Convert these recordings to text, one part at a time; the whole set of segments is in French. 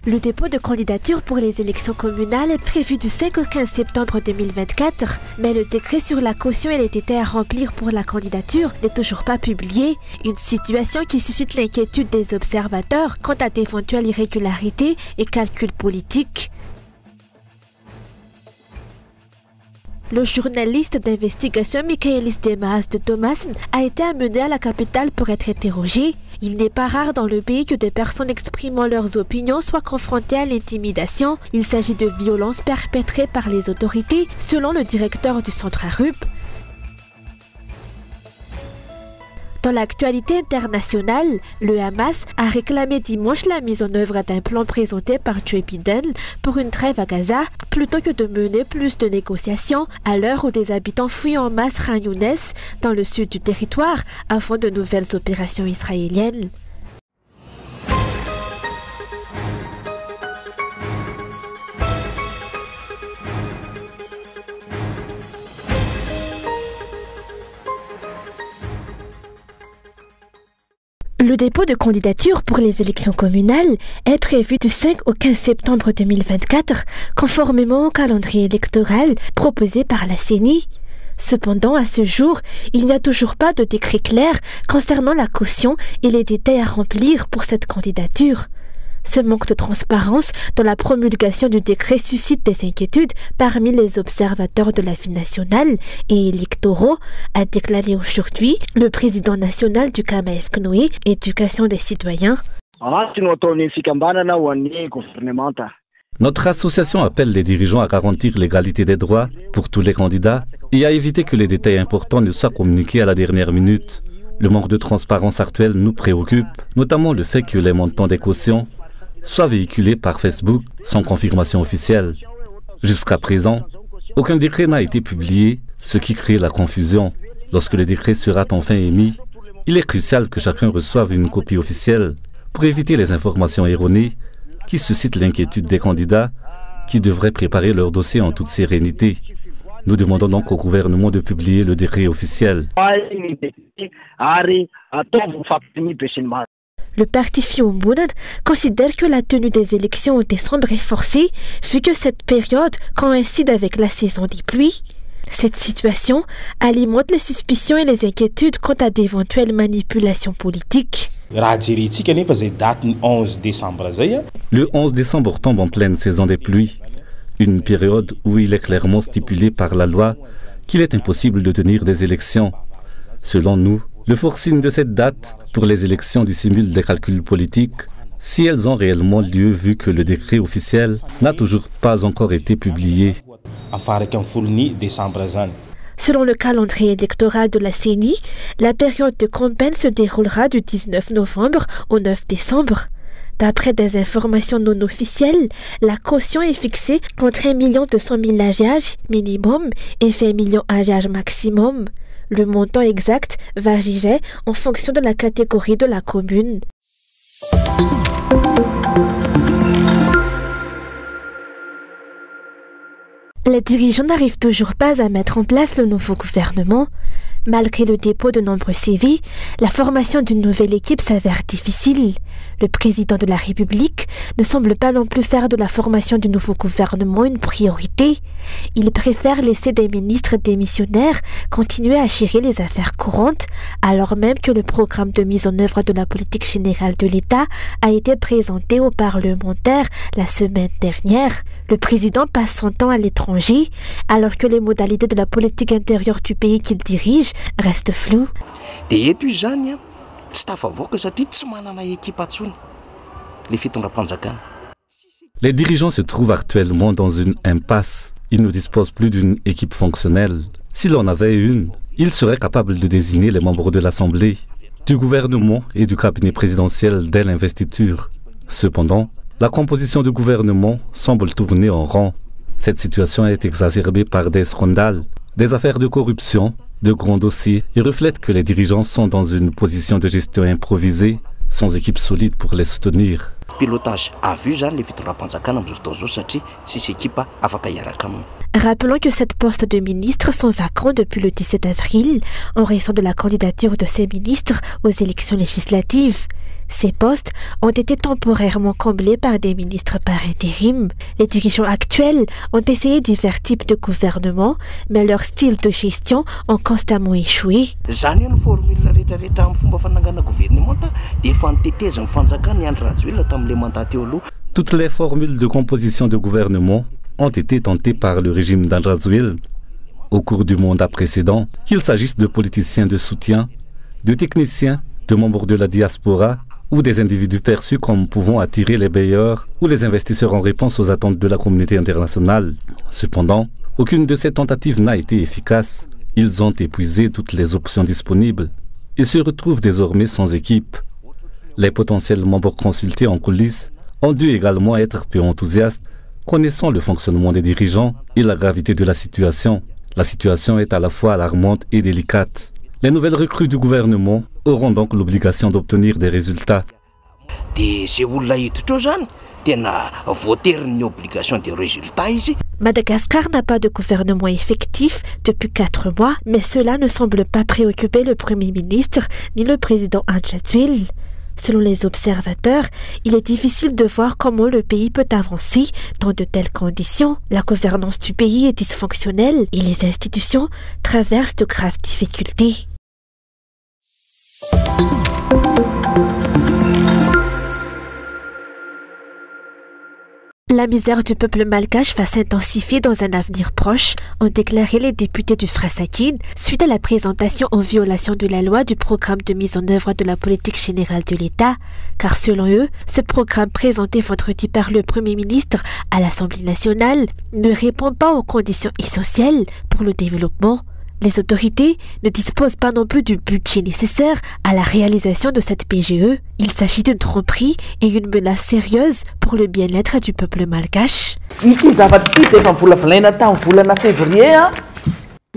Le dépôt de candidature pour les élections communales est prévu du 5 au 15 septembre 2024, mais le décret sur la caution et les détails à remplir pour la candidature n'est toujours pas publié, une situation qui suscite l'inquiétude des observateurs quant à d'éventuelles irrégularités et calculs politiques. Le journaliste d'investigation Michaelis Demas de Thomas a été amené à la capitale pour être interrogé. Il n'est pas rare dans le pays que des personnes exprimant leurs opinions soient confrontées à l'intimidation. Il s'agit de violences perpétrées par les autorités, selon le directeur du centre Arup. Dans l'actualité internationale, le Hamas a réclamé dimanche la mise en œuvre d'un plan présenté par Joe Biden pour une trêve à Gaza, plutôt que de mener plus de négociations à l'heure où des habitants fuient en masse Khan Younes, dans le sud du territoire, avant de nouvelles opérations israéliennes. Le dépôt de candidature pour les élections communales est prévu du 5 au 15 septembre 2024, conformément au calendrier électoral proposé par la CENI. Cependant, à ce jour, il n'y a toujours pas de décret clair concernant la caution et les détails à remplir pour cette candidature. Ce manque de transparence dans la promulgation du décret suscite des inquiétudes parmi les observateurs de la vie nationale et électoraux, a déclaré aujourd'hui le président national du KMF CNOE, Éducation des citoyens. Notre association appelle les dirigeants à garantir l'égalité des droits pour tous les candidats et à éviter que les détails importants ne soient communiqués à la dernière minute. Le manque de transparence actuel nous préoccupe, notamment le fait que les montants des cautions soient véhiculés par Facebook sans confirmation officielle. Jusqu'à présent, aucun décret n'a été publié, ce qui crée la confusion. Lorsque le décret sera enfin émis, il est crucial que chacun reçoive une copie officielle pour éviter les informations erronées qui suscitent l'inquiétude des candidats qui devraient préparer leur dossier en toute sérénité. Nous demandons donc au gouvernement de publier le décret officiel. Le parti Fiumbunad considère que la tenue des élections en décembre est forcée, vu que cette période coïncide avec la saison des pluies. Cette situation alimente les suspicions et les inquiétudes quant à d'éventuelles manipulations politiques. Le 11 décembre tombe en pleine saison des pluies, une période où il est clairement stipulé par la loi qu'il est impossible de tenir des élections. Selon nous, le forcing de cette date pour les élections dissimule des calculs politiques, si elles ont réellement lieu vu que le décret officiel n'a toujours pas encore été publié. Selon le calendrier électoral de la CENI, la période de campagne se déroulera du 19 novembre au 9 décembre. D'après des informations non officielles, la caution est fixée entre 1 200 000 AGH minimum et 20 millions AGH maximum. Le montant exact varierait en fonction de la catégorie de la commune. Les dirigeants n'arrivent toujours pas à mettre en place le nouveau gouvernement. Malgré le dépôt de nombreux CV, la formation d'une nouvelle équipe s'avère difficile. Le président de la République ne semble pas non plus faire de la formation du nouveau gouvernement une priorité. Il préfère laisser des ministres démissionnaires continuer à gérer les affaires courantes, alors même que le programme de mise en œuvre de la politique générale de l'État a été présenté aux parlementaires la semaine dernière. Le président passe son temps à l'étranger, alors que les modalités de la politique intérieure du pays qu'il dirige restent floues. Les dirigeants se trouvent actuellement dans une impasse. Ils ne disposent plus d'une équipe fonctionnelle. Si l'on avait une, ils seraient capables de désigner les membres de l'Assemblée, du gouvernement et du cabinet présidentiel dès l'investiture. Cependant, la composition du gouvernement semble tourner en rond. Cette situation est exacerbée par des scandales, des affaires de corruption, de grands dossiers et reflète que les dirigeants sont dans une position de gestion improvisée, sans équipe solide pour les soutenir. Rappelons que sept postes de ministres sont vacants depuis le 17 avril en raison de la candidature de ces ministres aux élections législatives. Ces postes ont été temporairement comblés par des ministres par intérim. Les dirigeants actuels ont essayé divers types de gouvernement, mais leur style de gestion ont constamment échoué. Toutes les formules de composition de gouvernement ont été tentées par le régime d'Andrazoul au cours du mandat précédent, qu'il s'agisse de politiciens de soutien, de techniciens, de membres de la diaspora ou des individus perçus comme pouvant attirer les bailleurs ou les investisseurs en réponse aux attentes de la communauté internationale. Cependant, aucune de ces tentatives n'a été efficace. Ils ont épuisé toutes les options disponibles. Ils se retrouvent désormais sans équipe. Les potentiels membres consultés en coulisses ont dû également être peu enthousiastes, connaissant le fonctionnement des dirigeants et la gravité de la situation. La situation est à la fois alarmante et délicate. Les nouvelles recrues du gouvernement auront donc l'obligation d'obtenir des résultats. Madagascar n'a pas de gouvernement effectif depuis 4 mois, mais cela ne semble pas préoccuper le Premier ministre ni le président Andrazoul. Selon les observateurs, il est difficile de voir comment le pays peut avancer dans de telles conditions. La gouvernance du pays est dysfonctionnelle et les institutions traversent de graves difficultés. La misère du peuple malgache va s'intensifier dans un avenir proche, ont déclaré les députés du Frasakin suite à la présentation en violation de la loi du programme de mise en œuvre de la politique générale de l'État, car selon eux, ce programme présenté vendredi par le Premier ministre à l'Assemblée nationale ne répond pas aux conditions essentielles pour le développement. Les autorités ne disposent pas non plus du budget nécessaire à la réalisation de cette PGE. Il s'agit d'une tromperie et une menace sérieuse pour le bien-être du peuple malgache.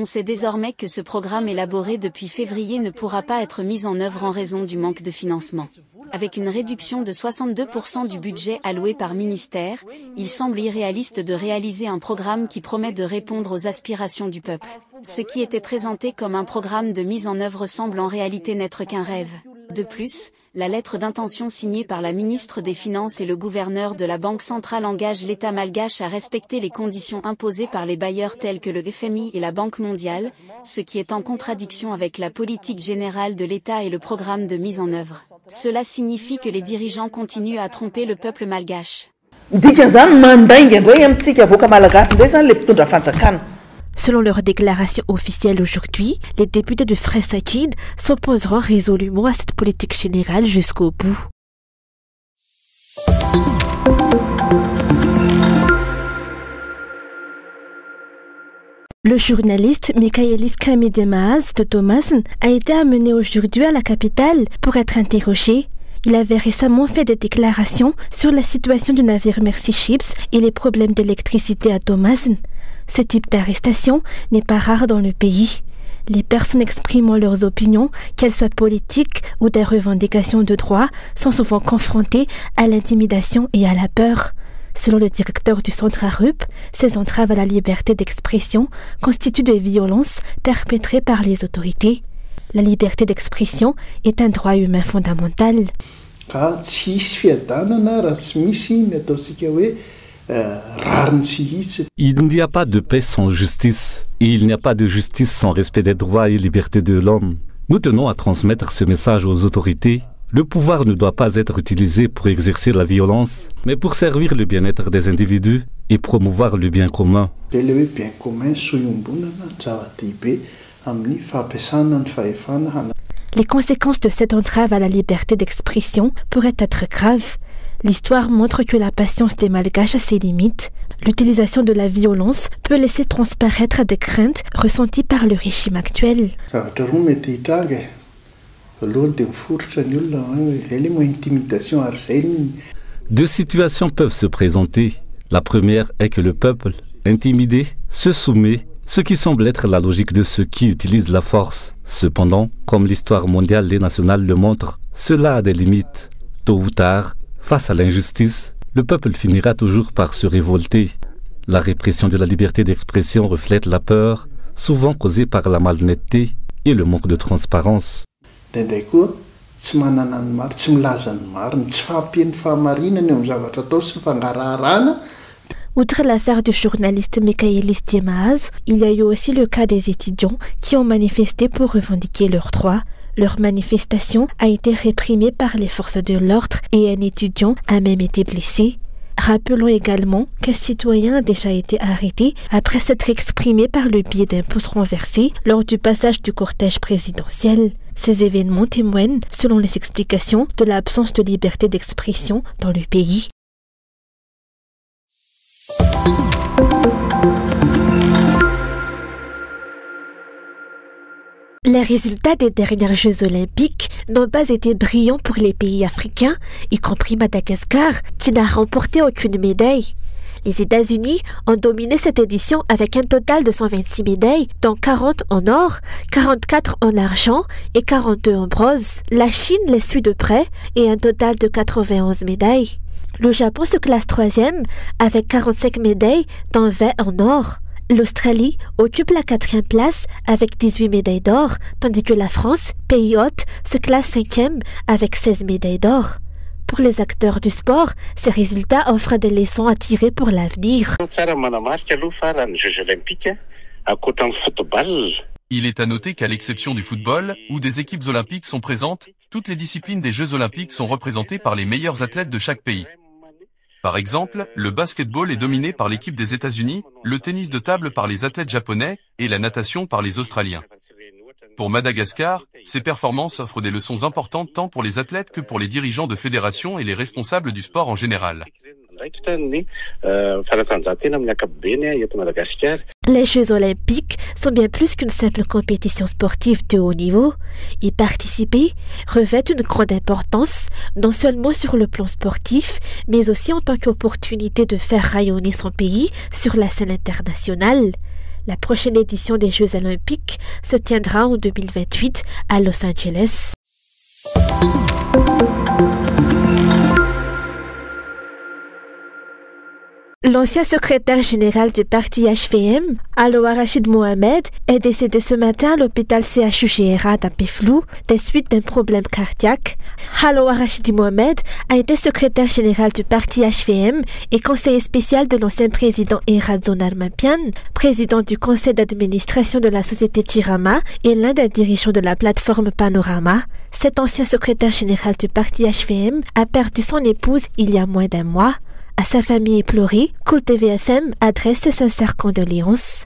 On sait désormais que ce programme élaboré depuis février ne pourra pas être mis en œuvre en raison du manque de financement. Avec une réduction de 62% du budget alloué par ministère, il semble irréaliste de réaliser un programme qui promet de répondre aux aspirations du peuple. Ce qui était présenté comme un programme de mise en œuvre semble en réalité n'être qu'un rêve. De plus, la lettre d'intention signée par la ministre des Finances et le gouverneur de la Banque centrale engage l'État malgache à respecter les conditions imposées par les bailleurs tels que le FMI et la Banque mondiale, ce qui est en contradiction avec la politique générale de l'État et le programme de mise en œuvre. Cela signifie que les dirigeants continuent à tromper le peuple malgache. Selon leur déclaration officielle aujourd'hui, les députés du Frasakin s'opposeront résolument à cette politique générale jusqu'au bout. Le journaliste Michaelis Kamidemaaz de Thomasen a été amené aujourd'hui à la capitale pour être interrogé. Il avait récemment fait des déclarations sur la situation du navire Mercy Ships et les problèmes d'électricité à Thomasen. Ce type d'arrestation n'est pas rare dans le pays. Les personnes exprimant leurs opinions, qu'elles soient politiques ou des revendications de droit, sont souvent confrontées à l'intimidation et à la peur. Selon le directeur du centre ARUP, ces entraves à la liberté d'expression constituent des violences perpétrées par les autorités. La liberté d'expression est un droit humain fondamental. Il n'y a pas de paix sans justice, et il n'y a pas de justice sans respect des droits et libertés de l'homme. Nous tenons à transmettre ce message aux autorités. Le pouvoir ne doit pas être utilisé pour exercer la violence, mais pour servir le bien-être des individus et promouvoir le bien commun. Les conséquences de cette entrave à la liberté d'expression pourraient être graves. L'histoire montre que la patience des Malgaches a ses limites. L'utilisation de la violence peut laisser transparaître des craintes ressenties par le régime actuel. Deux situations peuvent se présenter. La première est que le peuple, intimidé, se soumet, ce qui semble être la logique de ceux qui utilisent la force. Cependant, comme l'histoire mondiale et nationale le montre, cela a des limites. Tôt ou tard, face à l'injustice, le peuple finira toujours par se révolter. La répression de la liberté d'expression reflète la peur, souvent causée par la malhonnêteté et le manque de transparence. tsy manana ny maro, tsy milaza ny mariny, tsy fahampiany fahamarinana eo amin'ny zavatra atao sy ny fangaraharaana. Outre l'affaire du journaliste Michaelis Diemaz, il y a eu aussi le cas des étudiants qui ont manifesté pour revendiquer leurs droits. Leur manifestation a été réprimée par les forces de l'ordre et un étudiant a même été blessé. Rappelons également qu'un citoyen a déjà été arrêté après s'être exprimé par le biais d'un pouce renversé lors du passage du cortège présidentiel. Ces événements témoignent, selon les explications, de l'absence de liberté d'expression dans le pays. Les résultats des derniers Jeux olympiques n'ont pas été brillants pour les pays africains, y compris Madagascar, qui n'a remporté aucune médaille. Les États-Unis ont dominé cette édition avec un total de 126 médailles, dont 40 en or, 44 en argent et 42 en bronze. La Chine les suit de près et un total de 91 médailles. Le Japon se classe 3e avec 45 médailles, dont 20 en or. L'Australie occupe la 4e place avec 18 médailles d'or, tandis que la France, pays hôte, se classe 5e avec 16 médailles d'or. Pour les acteurs du sport, ces résultats offrent des leçons à tirer pour l'avenir. Il est à noter qu'à l'exception du football, où des équipes olympiques sont présentes, toutes les disciplines des Jeux olympiques sont représentées par les meilleurs athlètes de chaque pays. Par exemple, le basketball est dominé par l'équipe des États-Unis, le tennis de table par les athlètes japonais et la natation par les Australiens. Pour Madagascar, ces performances offrent des leçons importantes tant pour les athlètes que pour les dirigeants de fédérations et les responsables du sport en général. Les Jeux olympiques sont bien plus qu'une simple compétition sportive de haut niveau. Y participer revêt une grande importance, non seulement sur le plan sportif, mais aussi en tant qu'opportunité de faire rayonner son pays sur la scène internationale. La prochaine édition des Jeux olympiques se tiendra en 2028 à Los Angeles. L'ancien secrétaire général du parti HVM, Aloua Rachid Mohamed, est décédé ce matin à l'hôpital CHU Géra d'Apeflou des suites d'un problème cardiaque. Aloua Rachid Mohamed a été secrétaire général du parti HVM et conseiller spécial de l'ancien président Eradzon Armapian, président du conseil d'administration de la société Chirama et l'un des dirigeants de la plateforme Panorama. Cet ancien secrétaire général du parti HVM a perdu son épouse il y a moins d'un mois. À sa famille éplorée, Cool TV FM adresse ses sincères condoléances.